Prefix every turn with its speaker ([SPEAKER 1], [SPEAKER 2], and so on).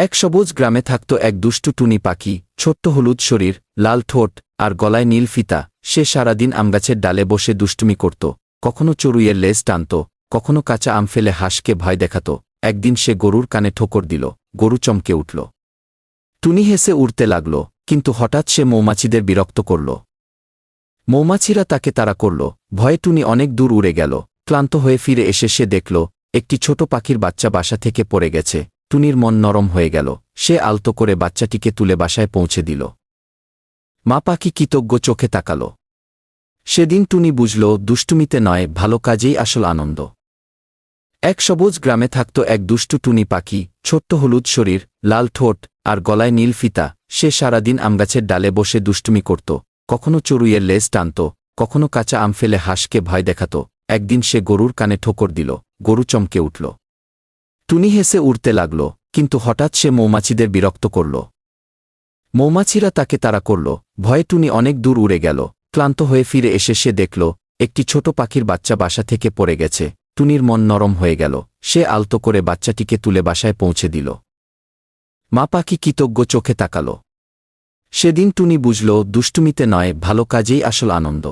[SPEAKER 1] এক সবুজ গ্রামে থাকত এক দুষ্টু টুনি পাখি, ছোট্ট হলুদ শরীর, লাল ঠোঁট আর গলায় নীল ফিতা। সে সারাদিন আমগাছের ডালে বসে দুষ্টুমি করত, কখনো চড়ুইয়ের লেজ টানত, কখনো কাঁচা আম ফেলে হাঁসকে ভয় দেখাত। একদিন সে গরুর কানে ঠোকর দিল, গরু চমকে উঠল। টুনি হেসে উড়তে লাগল, কিন্তু হঠাৎ সে মৌমাছিদের বিরক্ত করল। মৌমাছিরা তাকে তাড়া করল। ভয়ে টুনি অনেক দূর উড়ে গেল। ক্লান্ত হয়ে ফিরে এসে সে দেখল একটি ছোট পাখির বাচ্চা বাসা থেকে পড়ে গেছে। টুনির মন নরম হয়ে গেল। সে আলতো করে বাচ্চাটিকে তুলে বাসায় পৌঁছে দিল। মা পাখি কৃতজ্ঞ চোখে তাকাল। সেদিন টুনি বুঝল, দুষ্টুমিতে নয়, ভালো কাজেই আসল আনন্দ। এক সবুজ গ্রামে থাকত এক দুষ্টু টুনি পাখি, ছোট্ট হলুদ শরীর, লাল ঠোঁট আর গলায় নীল ফিতা। সে সারাদিন আমগাছের ডালে বসে দুষ্টুমি করত, কখনো চড়ুইয়ের লেজ টানত, কখনো কাঁচা আম ফেলে হাঁসকে ভয় দেখাত। একদিন সে গরুর কানে ঠোকর দিল, গরু চমকে উঠল। টুনি হেসে উড়তে লাগল, কিন্তু হঠাৎ সে মৌমাছিদের বিরক্ত করল। মৌমাছিরা তাকে তাড়া করল। ভয়ে টুনি অনেক দূর উড়ে গেল। ক্লান্ত হয়ে ফিরে এসে সে দেখল একটি ছোট পাখির বাচ্চা বাসা থেকে পড়ে গেছে। টুনির মন নরম হয়ে গেল। সে আলতো করে বাচ্চাটিকে তুলে বাসায় পৌঁছে দিল। মা পাখি কৃতজ্ঞ চোখে তাকাল। সেদিন টুনি বুঝল, দুষ্টুমিতে নয়, ভালো কাজেই আসল আনন্দ।